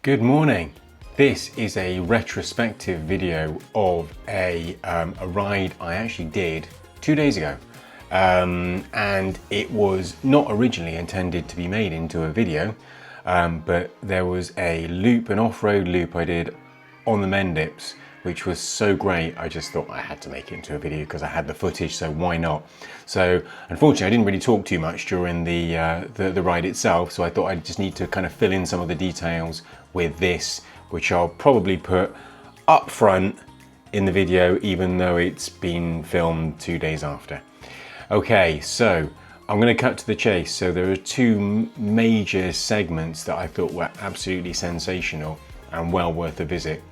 Good morning. This is a retrospective video of a ride I actually did 2 days ago. And it was not originally intended to be made into a video, but there was a loop, an off-road loop I did on the Mendips, which was so great, I just thought I had to make it into a video because I had the footage, so why not? So unfortunately, I didn't really talk too much during the ride itself, so I thought I just need to kind of fill in some of the details with this, which I'll probably put up front in the video, even though it's been filmed 2 days after. Okay, so I'm going to cut to the chase. So there are two major segments that I thought were absolutely sensational and well worth a visit.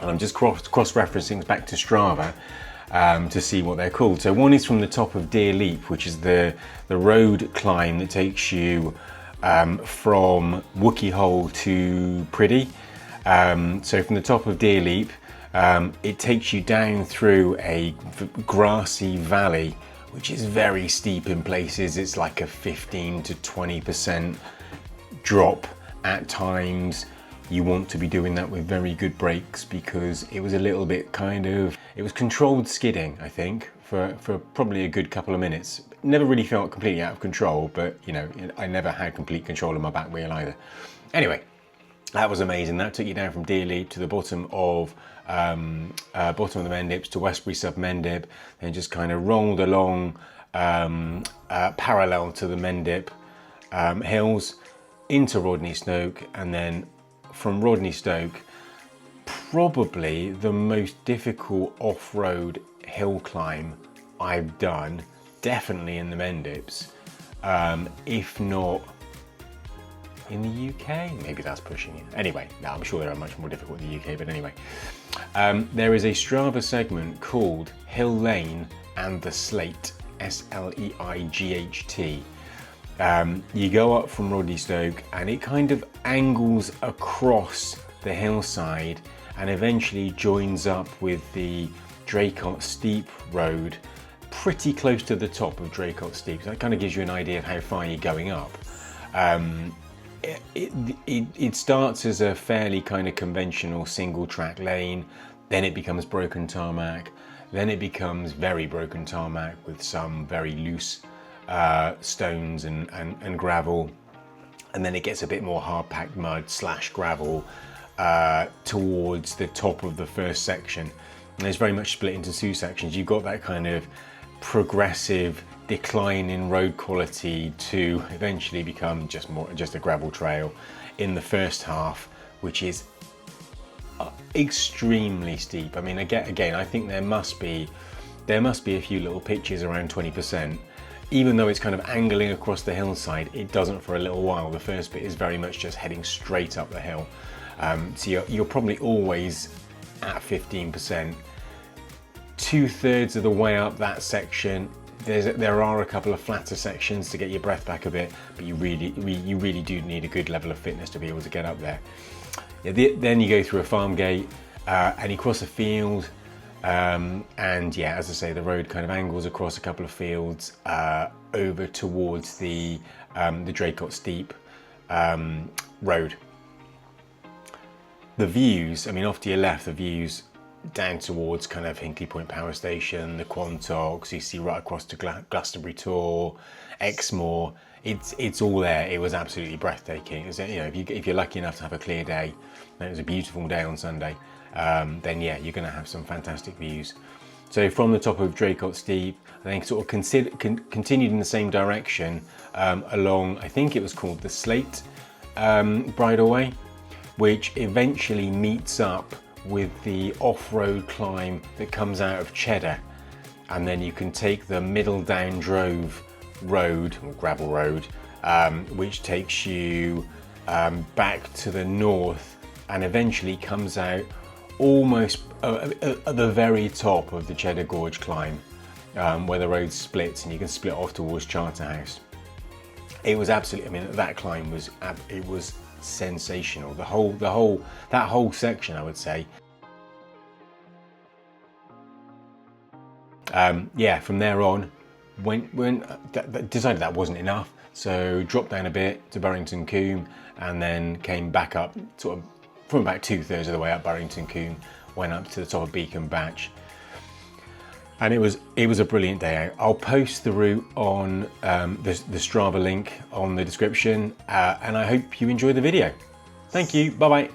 And I'm just cross-referencing back to Strava to see what they're called. So one is from the top of Deer Leap, which is the road climb that takes you from Wookey Hole to Priddy. So from the top of Deer Leap, it takes you down through a grassy valley, which is very steep in places. It's like a 15 to 20% drop at times. You want to be doing that with very good brakes because it was a little bit it was controlled skidding, I think, for probably a good couple of minutes. Never really felt completely out of control, but you know, I never had complete control of my back wheel either. Anyway, that was amazing. That took you down from Deer Leap to the bottom of the Mendips to Westbury Sub Mendip, and just kind of rolled along parallel to the Mendip Hills into Rodney Stoke, and then from Rodney Stoke, probably the most difficult off-road hill climb I've done, definitely in the Mendips, if not in the UK. Maybe that's pushing it. Anyway, no, I'm sure there are much more difficult in the UK, but anyway. There is a Strava segment called Hill Lane and the Slate, S-L-E-I-G-H-T. You go up from Rodney Stoke and it kind of angles across the hillside and eventually joins up with the Draycott Steep Road pretty close to the top of Draycott Steep. So that kind of gives you an idea of how far you're going up. It starts as a fairly kind of conventional single track lane, then it becomes broken tarmac, then it becomes very broken tarmac with some very loose stones and gravel, and then it gets a bit more hard-packed mud / gravel towards the top of the first section. And it's very much split into two sections. You've got that kind of progressive decline in road quality to eventually become just a gravel trail in the first half, which is extremely steep. I mean, again, I think there must be a few little pitches around 20%. Even though it's kind of angling across the hillside, it doesn't for a little while. The first bit is very much just heading straight up the hill. So you're probably always at 15%. 2/3 of the way up that section, there are a couple of flatter sections to get your breath back a bit, but you really do need a good level of fitness to be able to get up there. Then you go through a farm gate and you cross a field. And yeah, as I say, the road kind of angles across a couple of fields over towards the Draycott Steep road. The views, I mean, off to your left, the views down towards kind of Hinkley Point Power Station, the Quantocks, you see right across to Glastonbury Tor, Exmoor. It's all there. It was absolutely breathtaking. You know, if you're lucky enough to have a clear day, and it was a beautiful day on Sunday, then yeah, you're going to have some fantastic views. So from the top of Draycott Steep, I think sort of continued in the same direction along, I think it was called the Slate Bridleway, which eventually meets up with the off-road climb that comes out of Cheddar, and then you can take the Middle Down Drove road, or gravel road, which takes you back to the north and eventually comes out almost at the very top of the Cheddar Gorge climb, where the road splits and you can split off towards Charterhouse. It was absolutely, I mean, that climb was sensational. That whole section, I would say. Yeah, from there on, decided that wasn't enough, so dropped down a bit to Burrington Combe and then came back up sort of from about 2/3 of the way up Barrington Combe, went up to the top of Beacon Batch. And it was a brilliant day out. I'll post the route on the Strava link on the description, and I hope you enjoy the video. Thank you, bye-bye.